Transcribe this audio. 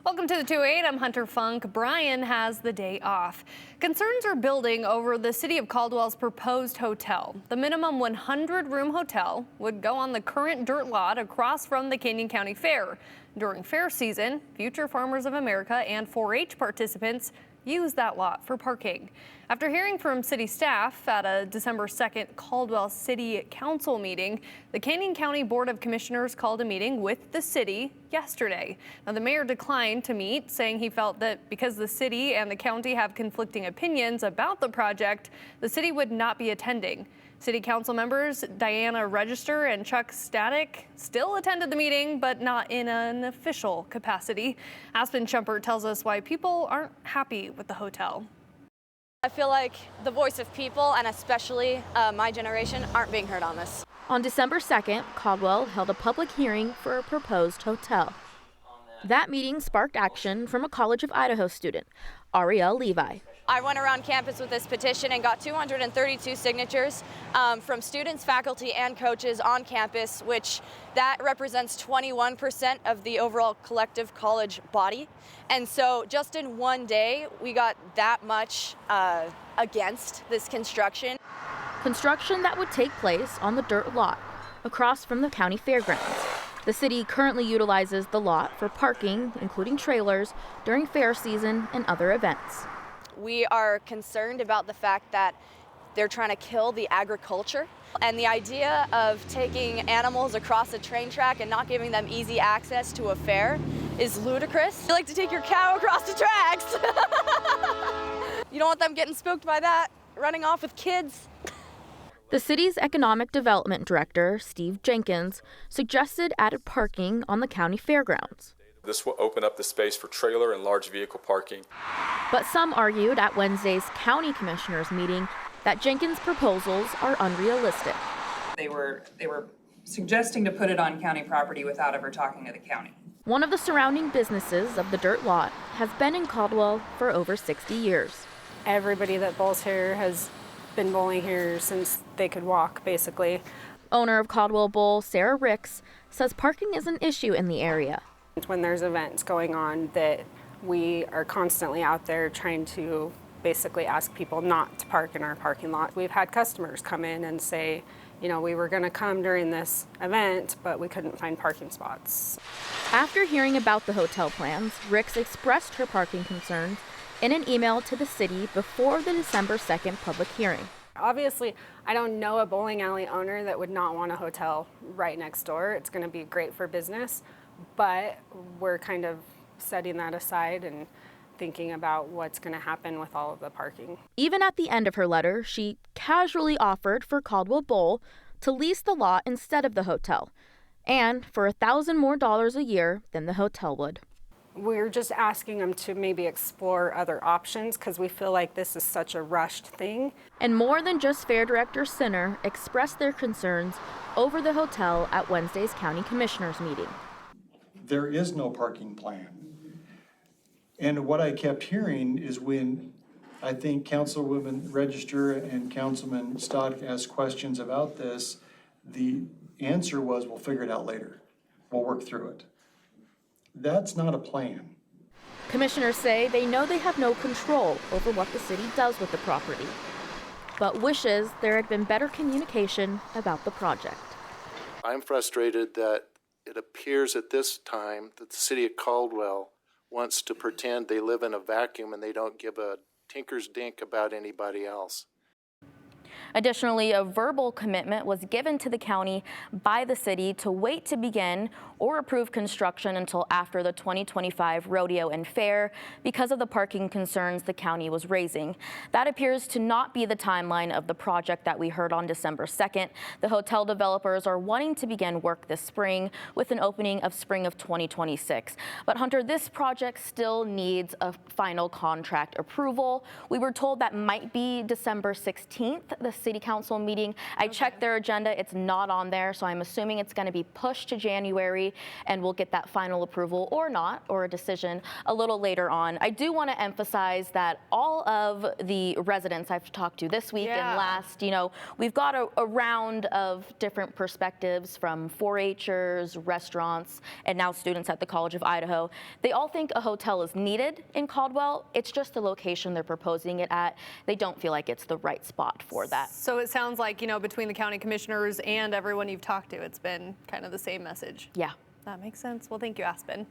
Welcome to the 2-8. I'm Hunter Funk. Brian has the day off. Concerns are building over the city of Caldwell's proposed hotel. The minimum 100-room hotel would go on the current dirt lot across from the Canyon County Fair. During fair season, Future Farmers of America and 4-H participants use that lot for parking. After hearing from city staff at a December 2nd Caldwell City Council meeting, the Canyon County Board of Commissioners called a meeting with the city yesterday. Now, the mayor declined to meet, saying he felt that because the city and the county have conflicting opinions about the project, the city would not be attending. City council members Diana Register and Chuck Static still attended the meeting, but not in an official capacity. Aspen Shumpert tells us why people aren't happy with the hotel. I feel like the voice of people, and especially my generation, aren't being heard on this. On December 2nd, Caldwell held a public hearing for a proposed hotel. That meeting sparked action from a College of Idaho student, Ariel Levi. I went around campus with this petition and got 232 signatures from students, faculty, and coaches on campus, which that represents 21% of the overall collective college body. And so just in one day, we got that much against this construction. Construction that would take place on the dirt lot across from the county fairgrounds. The city currently utilizes the lot for parking, including trailers, during fair season and other events. We are concerned about the fact that they're trying to kill the agriculture, and the idea of taking animals across a train track and not giving them easy access to a fair is ludicrous. You like to take your cow across the tracks. You don't want them getting spooked by that, running off with kids. The city's economic development director, Steve Jenkins, suggested added parking on the county fairgrounds. This will open up the space for trailer and large vehicle parking. But some argued at Wednesday's county commissioners meeting that Jenkins' proposals are unrealistic. They were suggesting to put it on county property without ever talking to the county. One of the surrounding businesses of the dirt lot has been in Caldwell for over 60 years. Everybody that bowls here has been bowling here since they could walk, basically. Owner of Caldwell Bowl, Sarah Ricks, says parking is an issue in the area. When there's events going on, that we are constantly out there trying to basically ask people not to park in our parking lot. We've had customers come in and say, you know, we were going to come during this event, but we couldn't find parking spots. After hearing about the hotel plans, Ricks expressed her parking concerns in an email to the city before the December 2nd public hearing. Obviously, I don't know a bowling alley owner that would not want a hotel right next door. It's going to be great for business, but we're kind of setting that aside and thinking about what's going to happen with all of the parking. Even at the end of her letter, she casually offered for Caldwell Bowl to lease the lot instead of the hotel, and for $1,000 more a year than the hotel would. We're just asking them to maybe explore other options because we feel like this is such a rushed thing. And more than just Fair Director Sinner expressed their concerns over the hotel at Wednesday's County Commissioners meeting. There is no parking plan. And what I kept hearing is when I think Councilwoman Register and Councilman Stoddard asked questions about this, the answer was, we'll figure it out later. We'll work through it. That's not a plan. Commissioners say they know they have no control over what the city does with the property, but wishes there had been better communication about the project. I'm frustrated that it appears at this time that the city of Caldwell wants to pretend they live in a vacuum and they don't give a tinker's dink about anybody else. Additionally, a verbal commitment was given to the county by the city to wait to begin or approve construction until after the 2025 rodeo and fair because of the parking concerns the county was raising. That appears to not be the timeline of the project that we heard on December 2nd. The hotel developers are wanting to begin work this spring with an opening of spring of 2026. But Hunter, this project still needs a final contract approval. We were told that might be December 16th, the city council meeting. I checked their agenda. It's not on there, so I'm assuming it's going to be pushed to January. and we'll get that final approval or not, or a decision a little later on. I do want to emphasize that all of the residents I've talked to this week and last, we've got a round of different perspectives from 4-H'ers, restaurants, and now students at the College of Idaho. They all think a hotel is needed in Caldwell. It's just the location they're proposing it at. They don't feel like it's the right spot for that. So it sounds like, between the county commissioners and everyone you've talked to, it's been kind of the same message. Yeah. That makes sense. Well, thank you, Aspen.